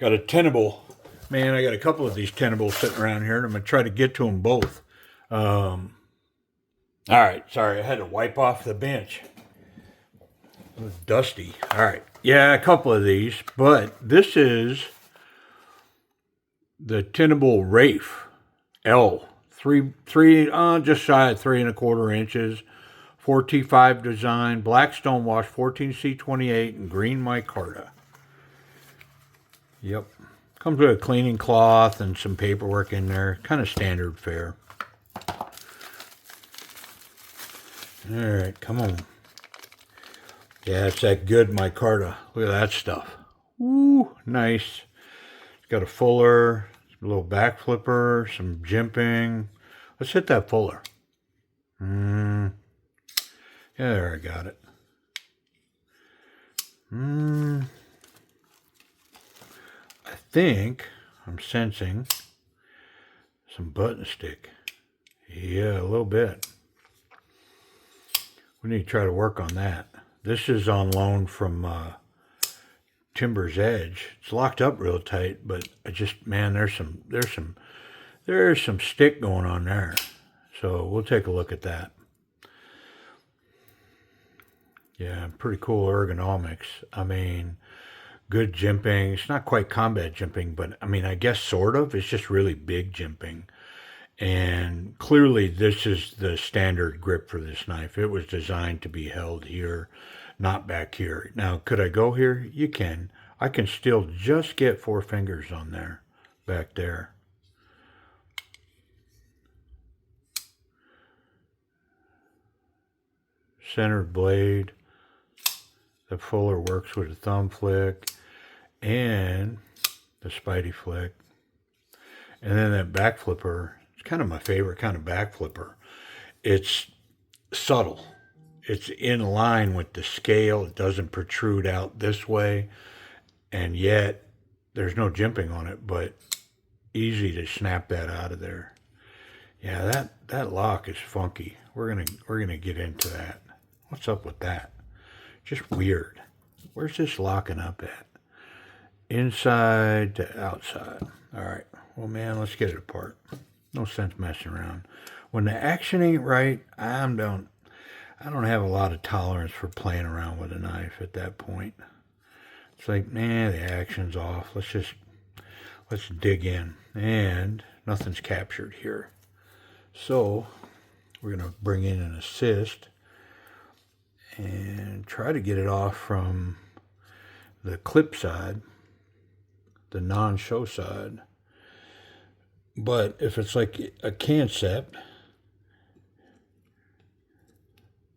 Got a Tenable. Man, I got a couple of these Tenables sitting around here, and I'm going to try to get to them both. All right, sorry, I had to wipe off the bench. It was dusty. All right, yeah, a couple of these, but this is the Tenable Rafe L. Just shy of 3¼ inches. 4T5 design, black stonewash, 14C28, and green micarta. Yep. Comes with a cleaning cloth and some paperwork in there. Kind of standard fare. Alright, come on. Yeah, it's that good micarta. Look at that stuff. Woo, nice. It's got a fuller, a little back flipper, some jimping. Let's hit that fuller. Yeah, there, I got it. I think I'm sensing some button stick. Yeah, a little bit. We need to try to work on that. This is on loan from Timber's Edge. It's locked up real tight, but man, there's some stick going on there. So we'll take a look at that. Yeah, pretty cool ergonomics. I mean, good jimping. It's not quite combat jimping, but I mean, I guess sort of. It's just really big jimping. And clearly this is the standard grip for this knife. It was designed to be held here, not back here. Now, could I go here? You can. I can still just get 4 fingers on there, back there. Centered blade. The fuller works with a thumb flick and the spidey flick. And then that back flipper, it's kind of my favorite kind of back flipper. It's subtle. It's in line with the scale. It doesn't protrude out this way. And yet there's no jimping on it, but easy to snap that out of there. Yeah, that lock is funky. We're gonna get into that. What's up with that? Just weird. Where's this locking up at? Inside to outside. All right. Well, man, let's get it apart. No sense messing around. When the action ain't right, I don't have a lot of tolerance for playing around with a knife at that point. It's like, nah, the action's off. Let's dig in. And nothing's captured here. So we're going to bring in an assist and try to get it off from the clip side, the non-show side. But if it's like a concept,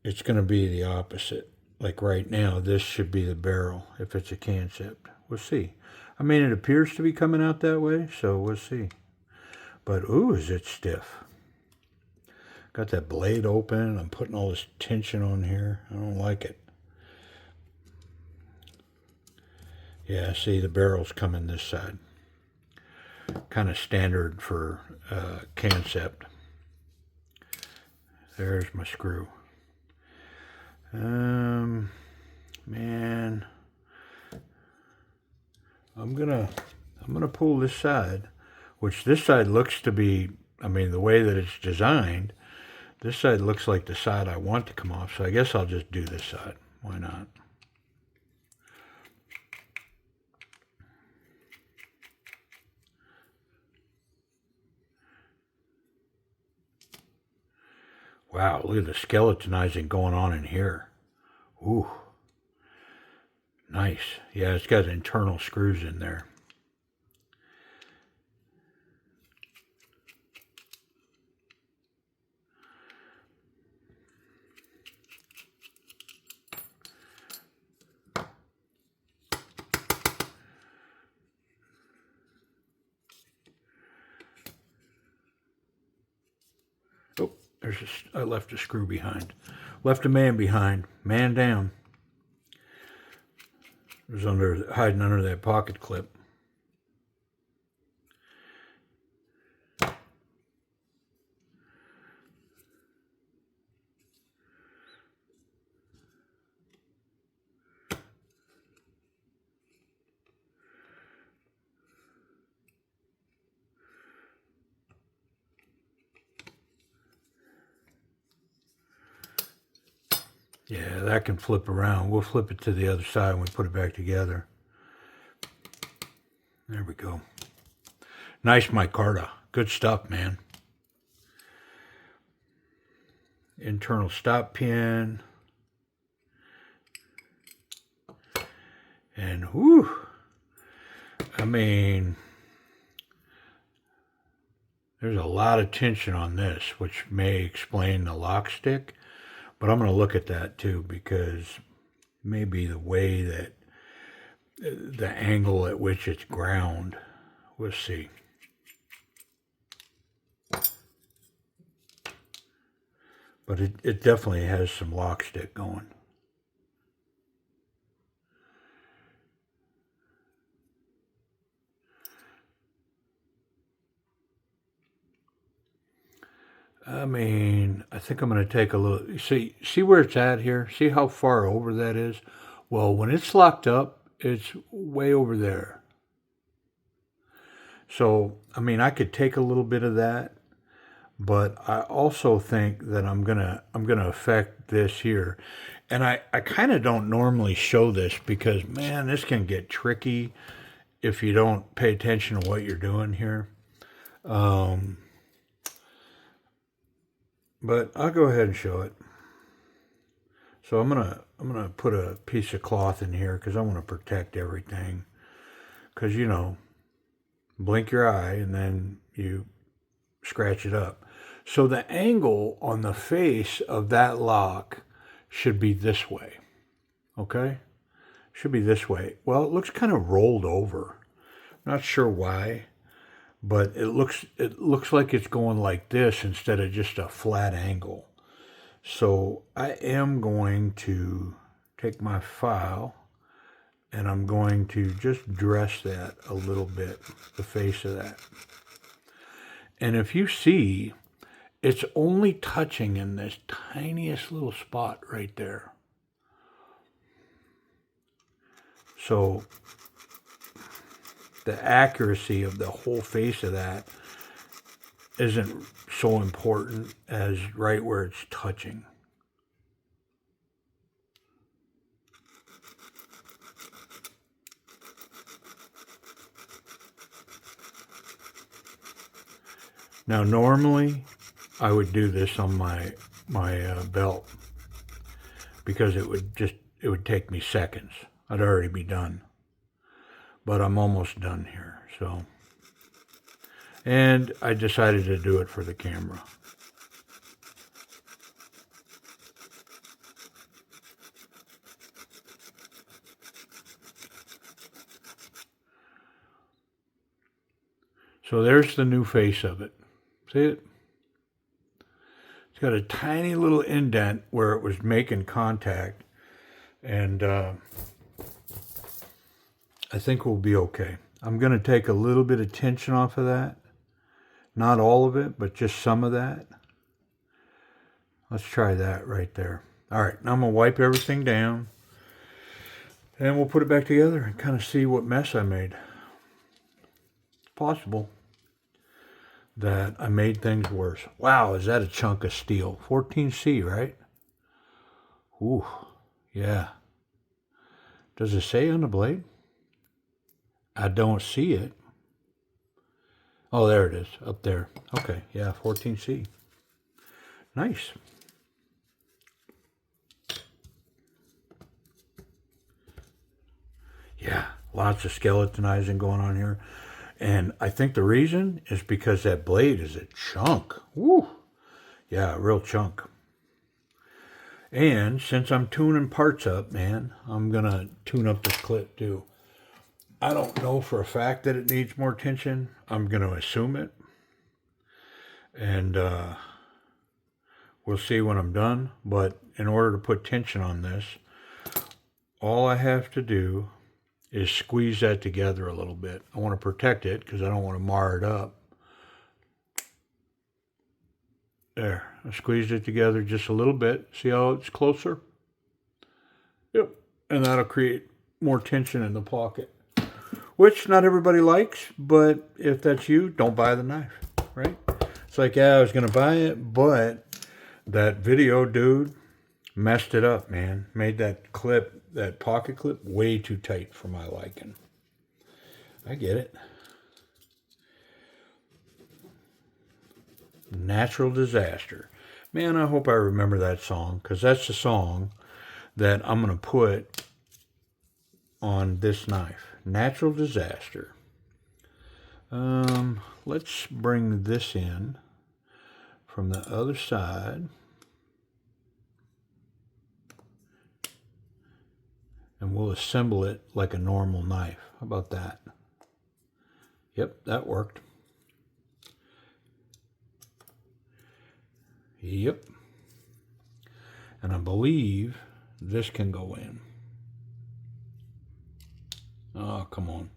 it's going to be the opposite. Like right now, this should be the barrel if it's a concept. We'll see. I mean, it appears to be coming out that way, so we'll see. But, ooh, is it stiff. Got that blade open. I'm putting all this tension on here. I don't like it. Yeah, see, the barrel's coming this side. Kind of standard for concept. There's my screw. Man, I'm gonna pull this side, which this side looks to be, I mean, the way that it's designed, this side looks like the side I want to come off, so I guess I'll just do this side. Why not? Wow, look at the skeletonizing going on in here. Ooh. Nice. Yeah, it's got internal screws in there. Oh, I left a screw behind. Left a man behind. Man down. It was hiding under that pocket clip. Yeah, that can flip around. We'll flip it to the other side when we put it back together. There we go. Nice micarta. Good stuff, man. Internal stop pin. And whew, I mean, there's a lot of tension on this, which may explain the lock stick, but I'm going to look at that too, because maybe the way that the angle at which it's ground, we'll see. But it definitely has some lock stick going. I mean, I think I'm going to take a little, see where it's at here? See how far over that is? Well, when it's locked up, it's way over there. So, I mean, I could take a little bit of that, but I also think that I'm gonna affect this here. And I kind of don't normally show this because, man, this can get tricky if you don't pay attention to what you're doing here. But I'll go ahead and show it. So I'm gonna put a piece of cloth in here because I want to protect everything. Because, you know, blink your eye and then you scratch it up. So the angle on the face of that lock should be this way. Okay? Should be this way. Well, it looks kind of rolled over. Not sure why, but it looks like it's going like this instead of just a flat angle. So I am going to take my file and I'm going to just dress that a little bit, the face of that. And if you see, it's only touching in this tiniest little spot right there. So the accuracy of the whole face of that isn't so important as right where it's touching. Now, normally I would do this on my belt because it would take me seconds. I'd already be done, but I'm almost done here. So, and I decided to do it for the camera. So there's the new face of it. See it? It's got a tiny little indent where it was making contact, and I think we'll be okay. I'm going to take a little bit of tension off of that. Not all of it, but just some of that. Let's try that right there. All right, now I'm going to wipe everything down, and we'll put it back together and kind of see what mess I made. It's possible that I made things worse. Wow, is that a chunk of steel? 14C, right? Ooh, yeah. Does it say on the blade? I don't see it. Oh, there it is, up there. Okay, yeah, 14C. Nice. Yeah, lots of skeletonizing going on here. And I think the reason is because that blade is a chunk. Woo! Yeah, a real chunk. And since I'm tuning parts up, man, I'm going to tune up this clip too. I don't know for a fact that it needs more tension. I'm going to assume it. And we'll see when I'm done. But in order to put tension on this, all I have to do is squeeze that together a little bit. I want to protect it because I don't want to mar it up. There, I squeezed it together just a little bit. See how it's closer? Yep, and that'll create more tension in the pocket, which not everybody likes, but if that's you, don't buy the knife, right? It's like, yeah, I was going to buy it, but that video dude Messed it up, man. Made that clip, that pocket clip, way too tight for my liking. I get it. Natural Disaster. Man, I hope I remember that song, because that's the song that I'm going to put on this knife. Natural Disaster. Let's bring this in from the other side. And we'll assemble it like a normal knife. How about that? Yep, that worked. Yep. And I believe this can go in. Oh, come on.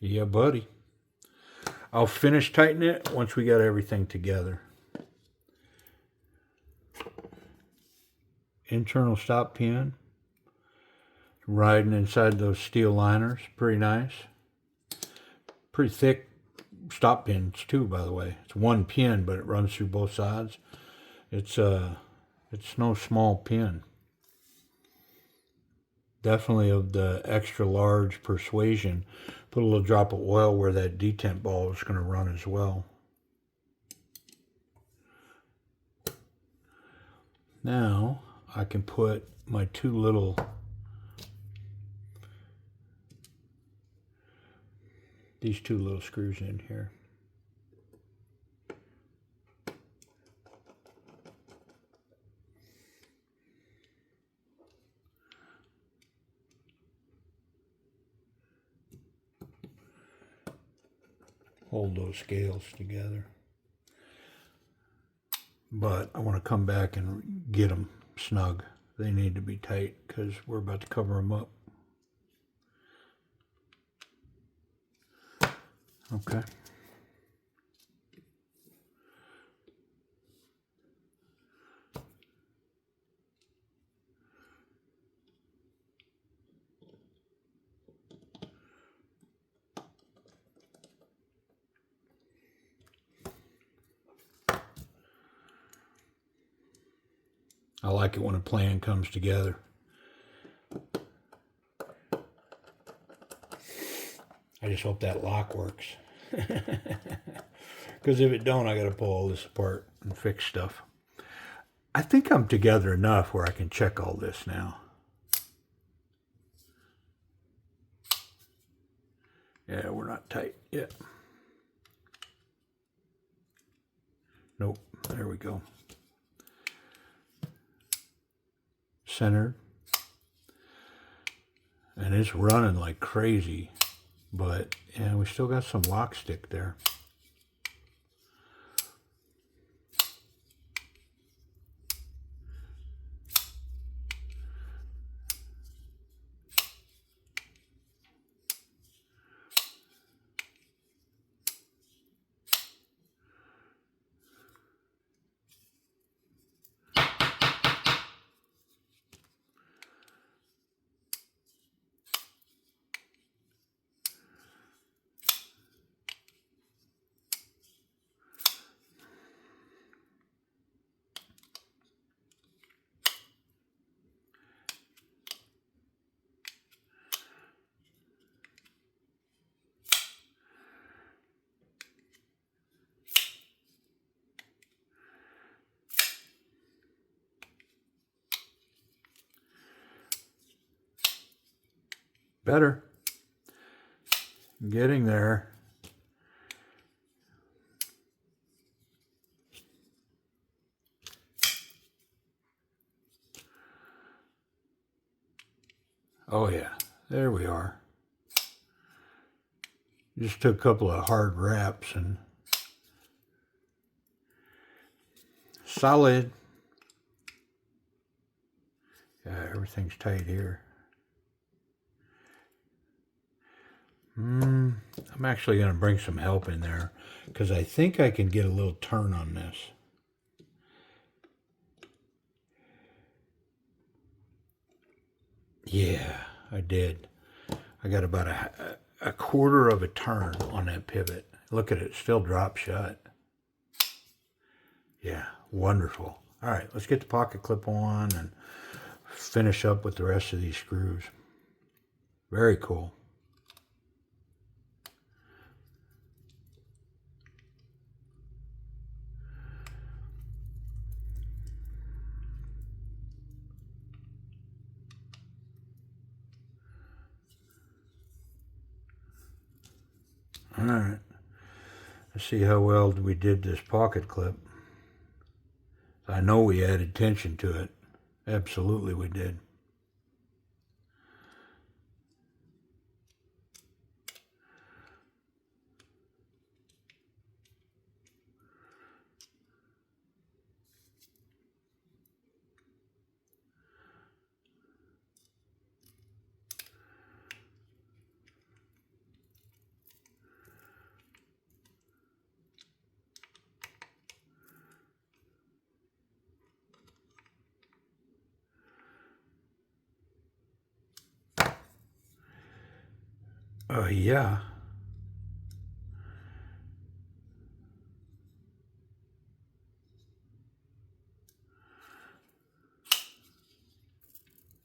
Yeah, buddy. I'll finish tightening it once we got everything together. Internal stop pin. Riding inside those steel liners. Pretty nice. Pretty thick stop pins too, by the way. It's one pin, but it runs through both sides. It's no small pin. Definitely of the extra large persuasion. Put a little drop of oil where that detent ball is going to run as well. Now I can put my these two little screws in here. Hold those scales together. But I want to come back and get them snug. They need to be tight because we're about to cover them up. Okay. I like it when a plan comes together. I just hope that lock works. Because if it don't, I got to pull all this apart and fix stuff. I think I'm together enough where I can check all this now. Yeah, we're not tight yet. Nope, there we go. Centered. And it's running like crazy. But, yeah, we still got some lock stick there. Better. Getting there. Oh yeah, there we are. Just took a couple of hard wraps and solid. Yeah, everything's tight here. I'm actually going to bring some help in there because I think I can get a little turn on this. Yeah, I did. I got about a quarter of a turn on that pivot. Look at it, still drop shut. Yeah, wonderful. All right, let's get the pocket clip on and finish up with the rest of these screws. Very cool. All right, let's see how well we did this pocket clip. I know we added tension to it. Absolutely we did. Yeah.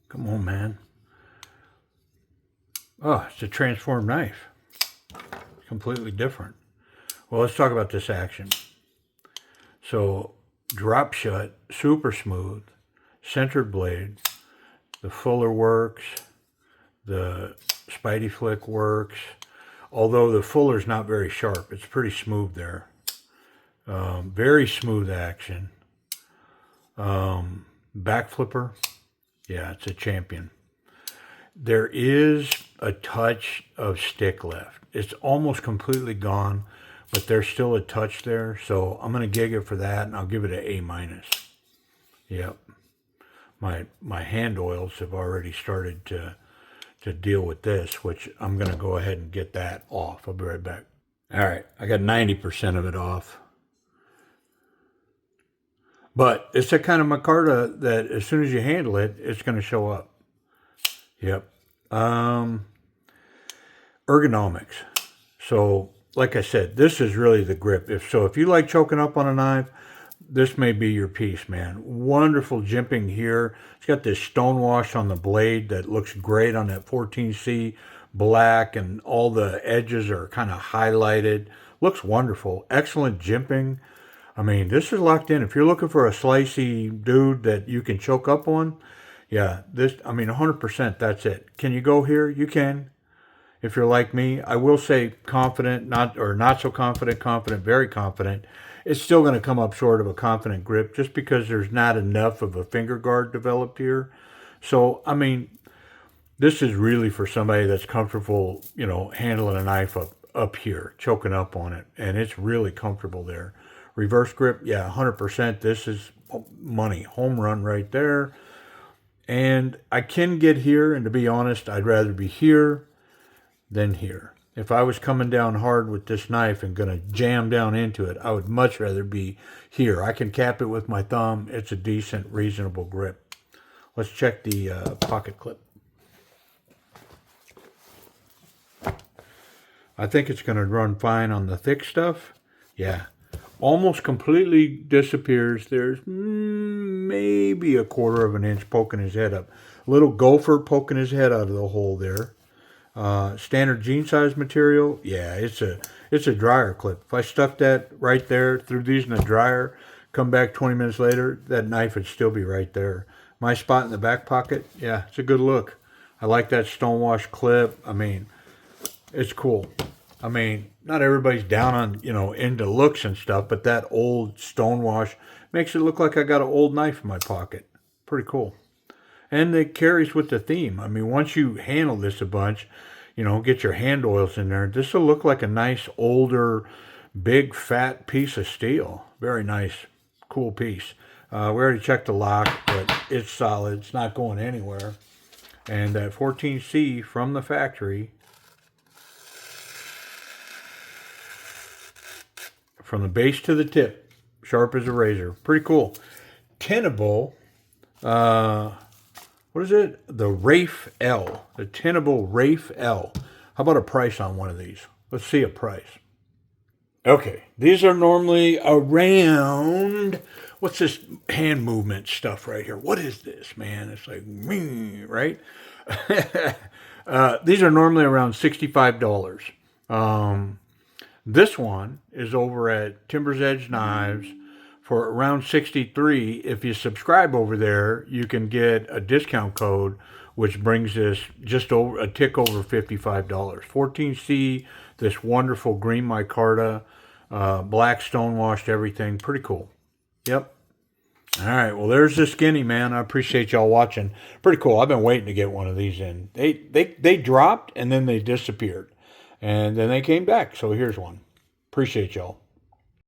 Come on, man. Oh, it's a transformed knife. Completely different. Well, let's talk about this action. So, drop shut, super smooth, centered blade. The fuller works. The Spidey flick works. Although the fuller's not very sharp. It's pretty smooth there. Very smooth action. Back flipper. Yeah, it's a champion. There is a touch of stick left. It's almost completely gone, but there's still a touch there. So I'm going to gig it for that, and I'll give it an A-. Yep. My hand oils have already started to deal with this, which I'm going to go ahead and get that off. I'll be right back. All right, I got 90% of it off. But it's that kind of micarta that as soon as you handle it, it's going to show up. Yep. Ergonomics. So, like I said, this is really the grip. If you like choking up on a knife, this may be your piece, man. Wonderful jimping here. It's got this stonewash on the blade that looks great on that 14C black, and all the edges are kind of highlighted. Looks wonderful. Excellent jimping. I mean, this is locked in. If you're looking for a slicey dude that you can choke up on, yeah, 100%, that's it. Can you go here? You can. If you're like me, I will say confident, not so confident, very confident. It's still going to come up short of a confident grip just because there's not enough of a finger guard developed here. So, I mean, this is really for somebody that's comfortable, handling a knife up here, choking up on it. And it's really comfortable there. Reverse grip, yeah, 100%. This is money. Home run right there. And I can get here, and to be honest, I'd rather be here than here. If I was coming down hard with this knife and going to jam down into it, I would much rather be here. I can cap it with my thumb. It's a decent, reasonable grip. Let's check the pocket clip. I think it's going to run fine on the thick stuff. Yeah. Almost completely disappears. There's maybe 1/4 of an inch poking his head up. A little gopher poking his head out of the hole there. Standard jean size material. Yeah, it's a dryer clip. If I stuck that right there, threw these in the dryer, come back 20 minutes later, that knife would still be right there. My spot in the back pocket, yeah, it's a good look. I like that stonewash clip. I mean, it's cool. I mean, not everybody's down on, into looks and stuff, but that old stonewash makes it look like I got an old knife in my pocket. Pretty cool. And it carries with the theme. I mean, once you handle this a bunch, get your hand oils in there, this will look like a nice, older, big, fat piece of steel. Very nice, cool piece. We already checked the lock, but it's solid. It's not going anywhere. And that 14C from the factory, from the base to the tip, sharp as a razor. Pretty cool. Tenable, what is it? The Rafe L. The Tenable Rafe L. How about a price on one of these? Let's see a price. Okay, these are normally around. What's this hand movement stuff right here? What is this, man? It's like, right? These are normally around $65. Um, this one is over at Timber's Edge Knives for around 63. If you subscribe over there, you can get a discount code, which brings this just over a tick over $55. 14C, this wonderful green micarta, black stonewashed everything. Pretty cool. Yep. All right. Well, there's the skinny, man. I appreciate y'all watching. Pretty cool. I've been waiting to get one of these in. They dropped and then they disappeared, and then they came back. So here's one. Appreciate y'all.